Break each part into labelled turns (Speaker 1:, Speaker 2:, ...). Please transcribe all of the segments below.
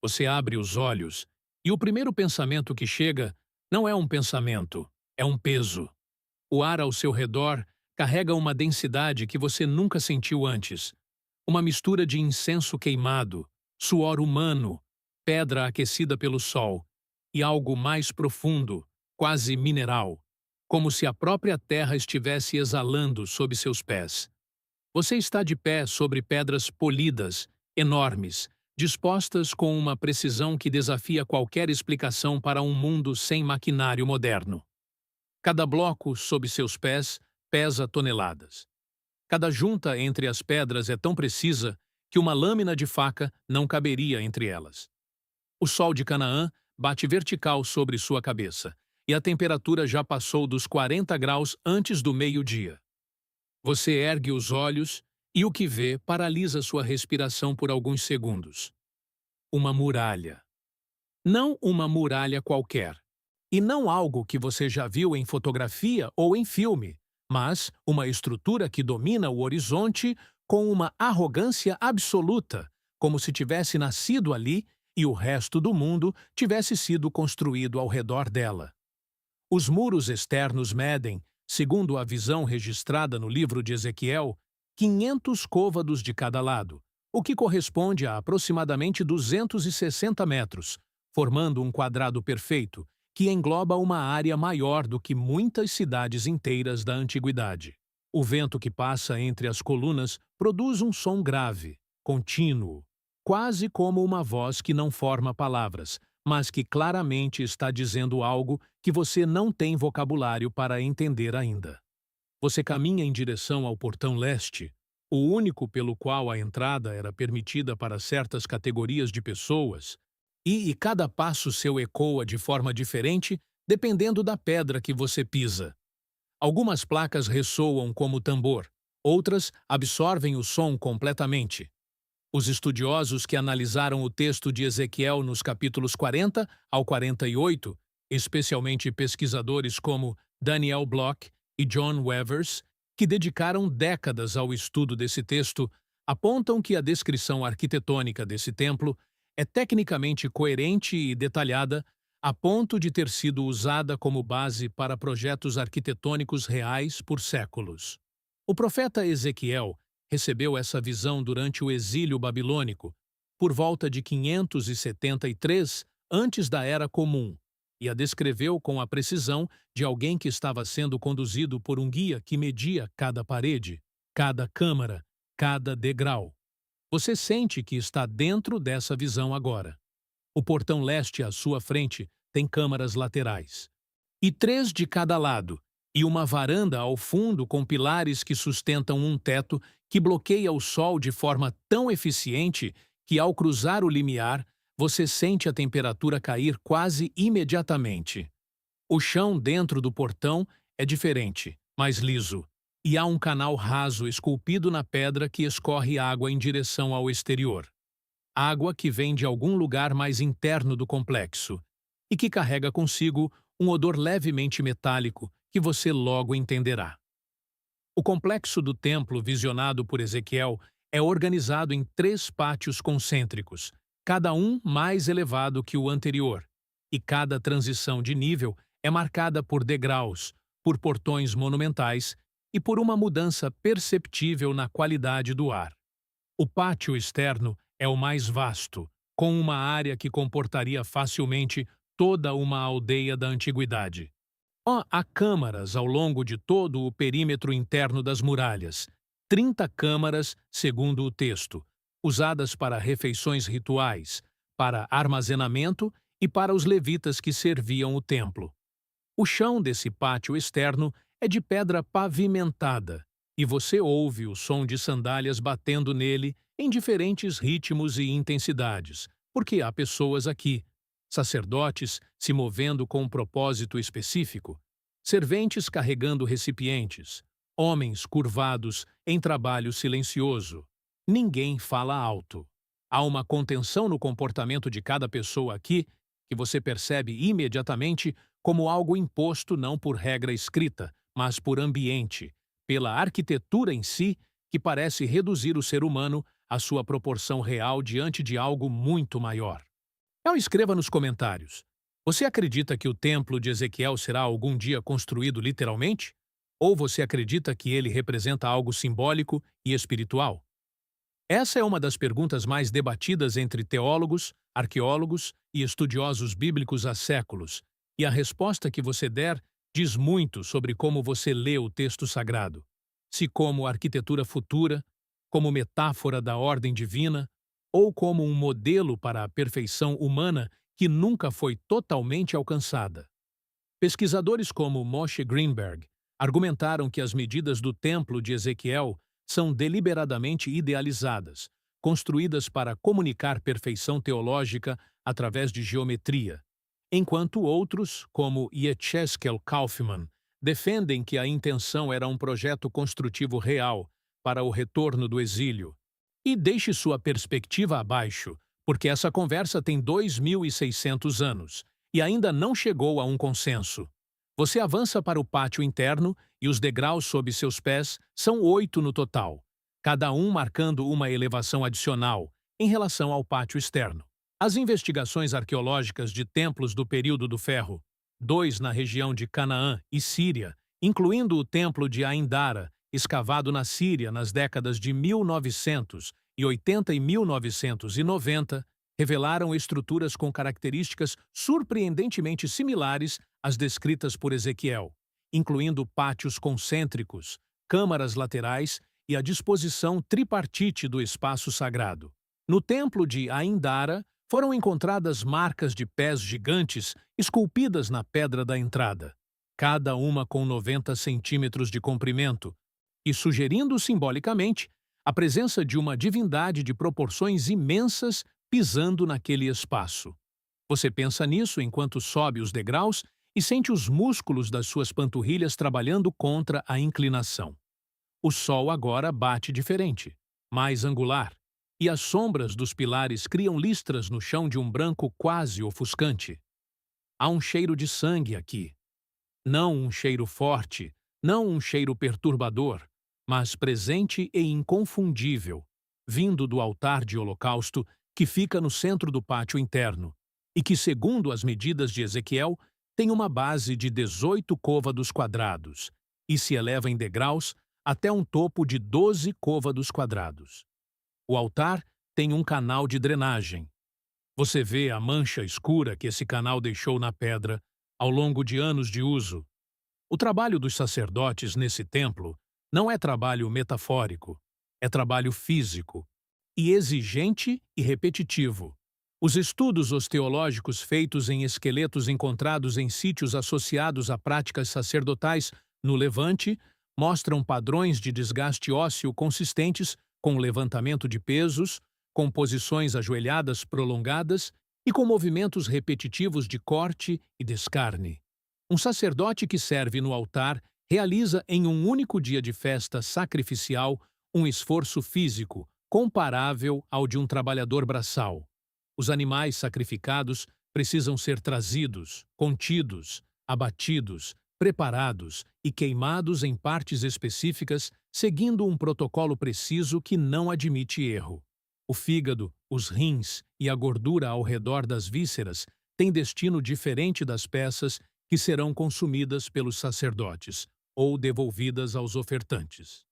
Speaker 1: Você abre os olhos e o primeiro pensamento que chega não é um pensamento, é um peso. O ar ao seu redor carrega uma densidade que você nunca sentiu antes. Uma mistura de incenso queimado, suor humano, pedra aquecida pelo sol e algo mais profundo, quase mineral, como se a própria terra estivesse exalando sob seus pés. Você está de pé sobre pedras polidas, enormes, dispostas com uma precisão que desafia qualquer explicação para um mundo sem maquinário moderno. Cada bloco sob seus pés pesa toneladas. Cada junta entre as pedras é tão precisa que uma lâmina de faca não caberia entre elas. O sol de Canaã bate vertical sobre sua cabeça, e a temperatura já passou dos 40 graus antes do meio-dia. Você ergue os olhos e o que vê paralisa sua respiração por alguns segundos. Uma muralha. Não uma muralha qualquer. E não algo que você já viu em fotografia ou em filme, mas uma estrutura que domina o horizonte com uma arrogância absoluta, como se tivesse nascido ali e o resto do mundo tivesse sido construído ao redor dela. Os muros externos medem, segundo a visão registrada no livro de Ezequiel, 500 côvados de cada lado, o que corresponde a aproximadamente 260 metros, formando um quadrado perfeito, que engloba uma área maior do que muitas cidades inteiras da antiguidade. O vento que passa entre as colunas produz um som grave, contínuo, quase como uma voz que não forma palavras, mas que claramente está dizendo algo que você não tem vocabulário para entender ainda. Você caminha em direção ao portão leste, o único pelo qual a entrada era permitida para certas categorias de pessoas, e cada passo seu ecoa de forma diferente dependendo da pedra que você pisa. Algumas placas ressoam como tambor, outras absorvem o som completamente. Os estudiosos que analisaram o texto de Ezequiel nos capítulos 40 ao 48, especialmente pesquisadores como Daniel Block e John Wevers, que dedicaram décadas ao estudo desse texto, apontam que a descrição arquitetônica desse templo é tecnicamente coerente e detalhada a ponto de ter sido usada como base para projetos arquitetônicos reais por séculos. O profeta Ezequiel recebeu essa visão durante o exílio babilônico, por volta de 573 antes da Era Comum, e a descreveu com a precisão de alguém que estava sendo conduzido por um guia que media cada parede, cada câmara, cada degrau. Você sente que está dentro dessa visão agora. O portão leste à sua frente tem câmaras laterais, e 3 de cada lado, e uma varanda ao fundo com pilares que sustentam um teto que bloqueia o sol de forma tão eficiente que, ao cruzar o limiar, você sente a temperatura cair quase imediatamente. O chão dentro do portão é diferente, mais liso, e há um canal raso esculpido na pedra que escorre água em direção ao exterior. Água que vem de algum lugar mais interno do complexo e que carrega consigo um odor levemente metálico que você logo entenderá. O complexo do templo visionado por Ezequiel é organizado em 3 pátios concêntricos, cada um mais elevado que o anterior, e cada transição de nível é marcada por degraus, por portões monumentais e por uma mudança perceptível na qualidade do ar. O pátio externo é o mais vasto, com uma área que comportaria facilmente toda uma aldeia da antiguidade. Há câmaras ao longo de todo o perímetro interno das muralhas, 30 câmaras, segundo o texto, usadas para refeições rituais, para armazenamento e para os levitas que serviam o templo. O chão desse pátio externo é de pedra pavimentada, e você ouve o som de sandálias batendo nele em diferentes ritmos e intensidades, porque há pessoas aqui, sacerdotes se movendo com um propósito específico, serventes carregando recipientes, homens curvados em trabalho silencioso. Ninguém fala alto. Há uma contenção no comportamento de cada pessoa aqui que você percebe imediatamente como algo imposto não por regra escrita, mas por ambiente, pela arquitetura em si, que parece reduzir o ser humano à sua proporção real diante de algo muito maior. Então escreva nos comentários. Você acredita que o templo de Ezequiel será algum dia construído literalmente? Ou você acredita que ele representa algo simbólico e espiritual? Essa é uma das perguntas mais debatidas entre teólogos, arqueólogos e estudiosos bíblicos há séculos, e a resposta que você der diz muito sobre como você lê o texto sagrado. Se como arquitetura futura, como metáfora da ordem divina, ou como um modelo para a perfeição humana que nunca foi totalmente alcançada. Pesquisadores como Moshe Greenberg argumentaram que as medidas do Templo de Ezequiel são deliberadamente idealizadas, construídas para comunicar perfeição teológica através de geometria, enquanto outros, como Yechezkel Kaufman, defendem que a intenção era um projeto construtivo real para o retorno do exílio. E deixe sua perspectiva abaixo, porque essa conversa tem 2.600 anos e ainda não chegou a um consenso. Você avança para o pátio interno e os degraus sob seus pés são 8 no total, cada um marcando uma elevação adicional em relação ao pátio externo. As investigações arqueológicas de templos do período do Ferro, 2 na região de Canaã e Síria, incluindo o templo de Aindara, escavado na Síria nas décadas de 1980 e 1990, revelaram estruturas com características surpreendentemente similares às descritas por Ezequiel, incluindo pátios concêntricos, câmaras laterais e a disposição tripartite do espaço sagrado. No templo de Aindara, foram encontradas marcas de pés gigantes esculpidas na pedra da entrada, cada uma com 90 centímetros de comprimento, e sugerindo simbolicamente a presença de uma divindade de proporções imensas pisando naquele espaço. Você pensa nisso enquanto sobe os degraus e sente os músculos das suas panturrilhas trabalhando contra a inclinação. O sol agora bate diferente, mais angular, e as sombras dos pilares criam listras no chão de um branco quase ofuscante. Há um cheiro de sangue aqui. Não um cheiro forte, não um cheiro perturbador, mas presente e inconfundível, vindo do altar de holocausto que fica no centro do pátio interno, e que, segundo as medidas de Ezequiel, tem uma base de 18 côvados quadrados e se eleva em degraus até um topo de 12 côvados quadrados. O altar tem um canal de drenagem. Você vê a mancha escura que esse canal deixou na pedra ao longo de anos de uso. O trabalho dos sacerdotes nesse templo não é trabalho metafórico, é trabalho físico, e exigente e repetitivo. Os estudos osteológicos feitos em esqueletos encontrados em sítios associados a práticas sacerdotais no Levante mostram padrões de desgaste ósseo consistentes com levantamento de pesos, com posições ajoelhadas prolongadas e com movimentos repetitivos de corte e descarne. Um sacerdote que serve no altar realiza em um único dia de festa sacrificial um esforço físico comparável ao de um trabalhador braçal. Os animais sacrificados precisam ser trazidos, contidos, abatidos, preparados e queimados em partes específicas, seguindo um protocolo preciso que não admite erro. O fígado, os rins e a gordura ao redor das vísceras têm destino diferente das peças que serão consumidas pelos sacerdotes ou devolvidas aos ofertantes.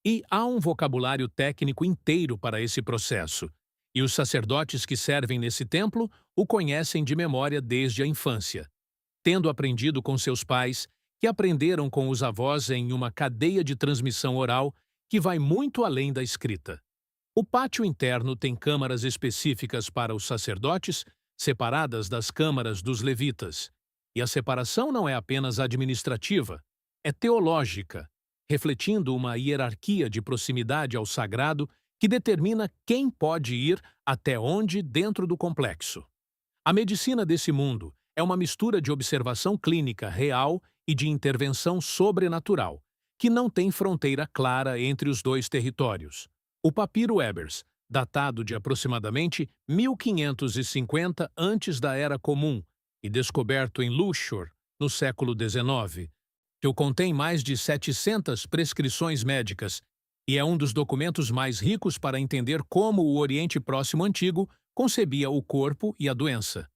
Speaker 1: E há um vocabulário técnico inteiro para esse processo, e os sacerdotes que servem nesse templo o conhecem de memória desde a infância, tendo aprendido com seus pais, que aprenderam com os avós em uma cadeia de transmissão oral que vai muito além da escrita. O pátio interno tem câmaras específicas para os sacerdotes, separadas das câmaras dos levitas, e a separação não é apenas administrativa, é teológica, refletindo uma hierarquia de proximidade ao sagrado que determina quem pode ir até onde dentro do complexo. A medicina desse mundo é uma mistura de observação clínica real e de intervenção sobrenatural, que não tem fronteira clara entre os dois territórios. O papiro Ebers, datado de aproximadamente 1550 antes da Era Comum e descoberto em Luxor, no século XIX, que contém mais de 700 prescrições médicas e é um dos documentos mais ricos para entender como o Oriente Próximo Antigo concebia o corpo e a doença.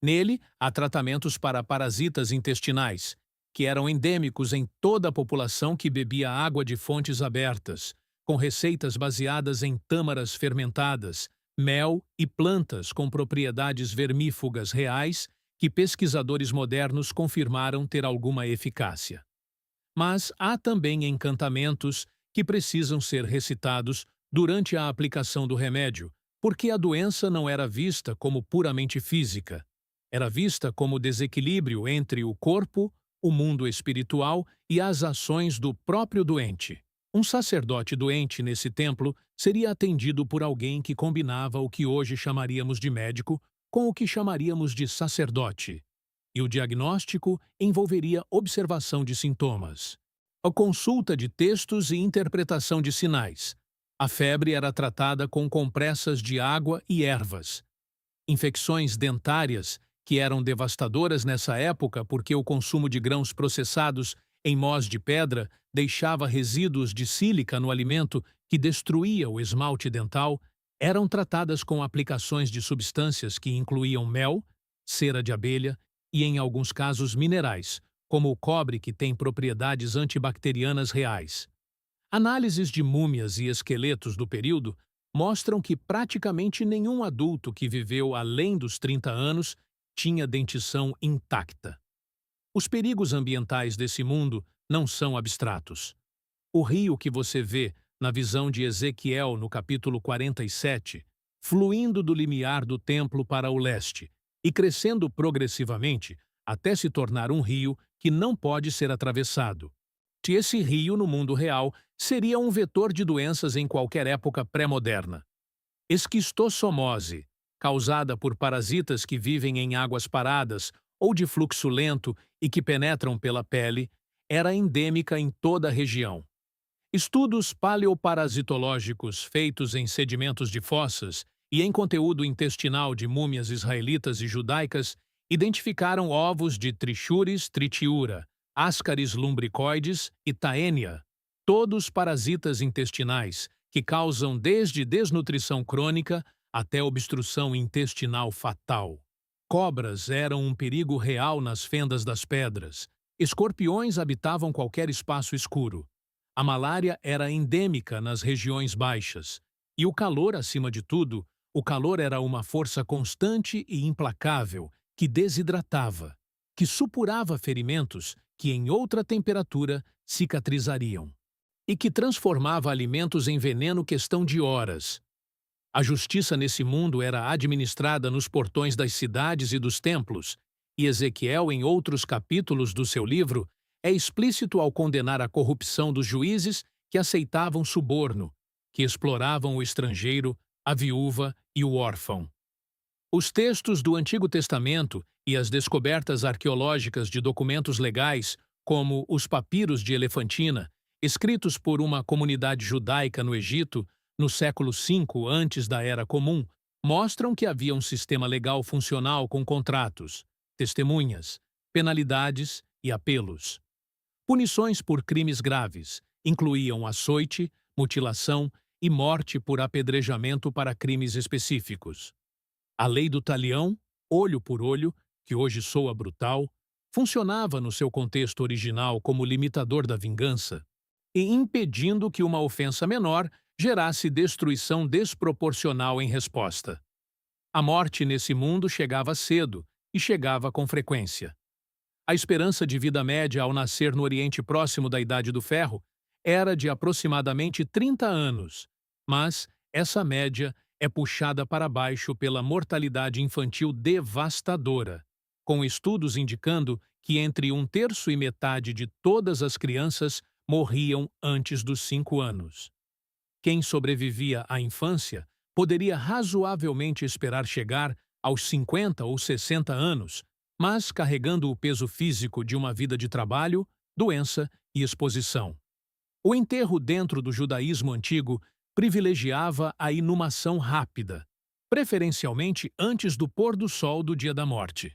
Speaker 1: Nele, há tratamentos para parasitas intestinais, que eram endêmicos em toda a população que bebia água de fontes abertas, com receitas baseadas em tâmaras fermentadas, mel e plantas com propriedades vermífugas reais que pesquisadores modernos confirmaram ter alguma eficácia. Mas há também encantamentos que precisam ser recitados durante a aplicação do remédio, porque a doença não era vista como puramente física. Era vista como desequilíbrio entre o corpo, o mundo espiritual e as ações do próprio doente. Um sacerdote doente nesse templo seria atendido por alguém que combinava o que hoje chamaríamos de médico com o que chamaríamos de sacerdote. E o diagnóstico envolveria observação de sintomas, a consulta de textos e interpretação de sinais. A febre era tratada com compressas de água e ervas. Infecções dentárias, que eram devastadoras nessa época porque o consumo de grãos processados em mós de pedra deixava resíduos de sílica no alimento que destruía o esmalte dental, eram tratadas com aplicações de substâncias que incluíam mel, cera de abelha e, em alguns casos, minerais, como o cobre, que tem propriedades antibacterianas reais. Análises de múmias e esqueletos do período mostram que praticamente nenhum adulto que viveu além dos 30 anos tinha dentição intacta. Os perigos ambientais desse mundo não são abstratos. O rio que você vê na visão de Ezequiel no capítulo 47, fluindo do limiar do templo para o leste e crescendo progressivamente até se tornar um rio que não pode ser atravessado. Esse rio, no mundo real, seria um vetor de doenças em qualquer época pré-moderna. Esquistossomose, causada por parasitas que vivem em águas paradas ou de fluxo lento e que penetram pela pele, era endêmica em toda a região. Estudos paleoparasitológicos feitos em sedimentos de fossas e em conteúdo intestinal de múmias israelitas e judaicas identificaram ovos de Trichuris tritiura, Ascaris lumbricoides e Taenia, todos parasitas intestinais que causam desde desnutrição crônica até obstrução intestinal fatal. Cobras eram um perigo real nas fendas das pedras. Escorpiões habitavam qualquer espaço escuro. A malária era endêmica nas regiões baixas. E o calor, acima de tudo, o calor era uma força constante e implacável que desidratava, que supurava ferimentos que em outra temperatura cicatrizariam e que transformava alimentos em veneno questão de horas. A justiça nesse mundo era administrada nos portões das cidades e dos templos, e Ezequiel, em outros capítulos do seu livro, é explícito ao condenar a corrupção dos juízes que aceitavam suborno, que exploravam o estrangeiro, a viúva e o órfão. Os textos do Antigo Testamento e as descobertas arqueológicas de documentos legais, como os papiros de Elefantina, escritos por uma comunidade judaica no Egito, no século V antes da Era Comum, mostram que havia um sistema legal funcional com contratos, testemunhas, penalidades e apelos. Punições por crimes graves incluíam açoite, mutilação e morte por apedrejamento para crimes específicos. A lei do talião, olho por olho, que hoje soa brutal, funcionava no seu contexto original como limitador da vingança e impedindo que uma ofensa menor gerasse destruição desproporcional em resposta. A morte nesse mundo chegava cedo e chegava com frequência. A esperança de vida média ao nascer no Oriente Próximo da Idade do Ferro era de aproximadamente 30 anos, mas essa média é puxada para baixo pela mortalidade infantil devastadora, com estudos indicando que entre um terço e metade de todas as crianças morriam antes dos 5 anos. Quem sobrevivia à infância poderia razoavelmente esperar chegar aos 50 ou 60 anos, mas carregando o peso físico de uma vida de trabalho, doença e exposição. O enterro dentro do judaísmo antigo privilegiava a inumação rápida, preferencialmente antes do pôr do sol do dia da morte.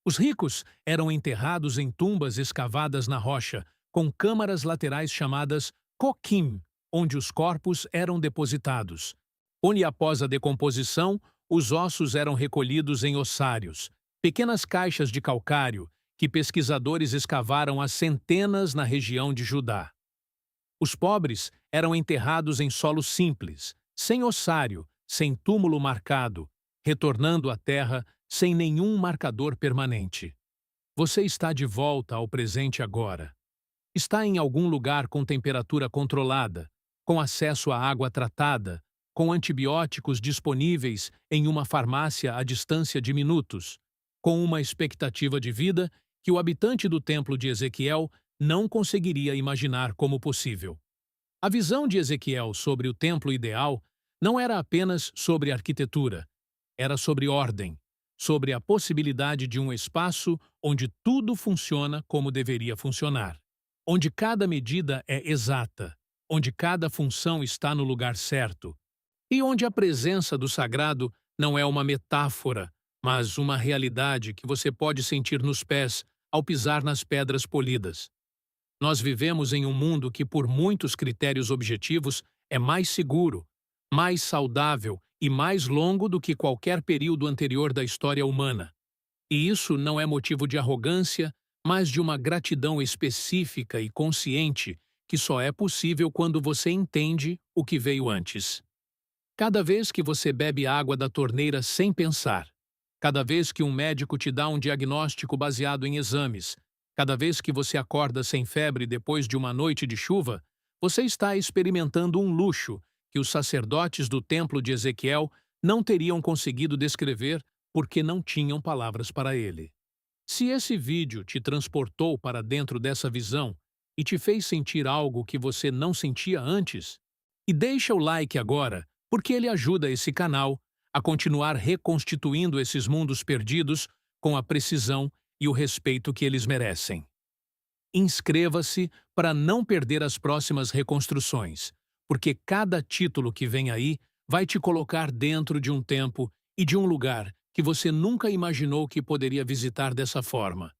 Speaker 1: Os ricos eram enterrados em tumbas escavadas na rocha, com câmaras laterais chamadas kokim, onde os corpos eram depositados, onde após a decomposição, os ossos eram recolhidos em ossários, Pequenas caixas de calcário que pesquisadores escavaram há centenas na região de Judá. Os pobres eram enterrados em solo simples, sem ossário, sem túmulo marcado, retornando à terra sem nenhum marcador permanente. Você está de volta ao presente agora. Está em algum lugar com temperatura controlada, com acesso à água tratada, com antibióticos disponíveis em uma farmácia à distância de minutos, com uma expectativa de vida que o habitante do templo de Ezequiel não conseguiria imaginar como possível. A visão de Ezequiel sobre o templo ideal não era apenas sobre arquitetura, era sobre ordem, sobre a possibilidade de um espaço onde tudo funciona como deveria funcionar, onde cada medida é exata, onde cada função está no lugar certo, e onde a presença do sagrado não é uma metáfora, mas uma realidade que você pode sentir nos pés ao pisar nas pedras polidas. Nós vivemos em um mundo que, por muitos critérios objetivos, é mais seguro, mais saudável e mais longo do que qualquer período anterior da história humana. E isso não é motivo de arrogância, mas de uma gratidão específica e consciente que só é possível quando você entende o que veio antes. Cada vez que você bebe água da torneira sem pensar, cada vez que um médico te dá um diagnóstico baseado em exames, cada vez que você acorda sem febre depois de uma noite de chuva, você está experimentando um luxo que os sacerdotes do templo de Ezequiel não teriam conseguido descrever porque não tinham palavras para ele. Se esse vídeo te transportou para dentro dessa visão e te fez sentir algo que você não sentia antes, e deixa o like agora, porque ele ajuda esse canal a continuar reconstituindo esses mundos perdidos com a precisão e o respeito que eles merecem. Inscreva-se para não perder as próximas reconstruções, porque cada título que vem aí vai te colocar dentro de um tempo e de um lugar que você nunca imaginou que poderia visitar dessa forma.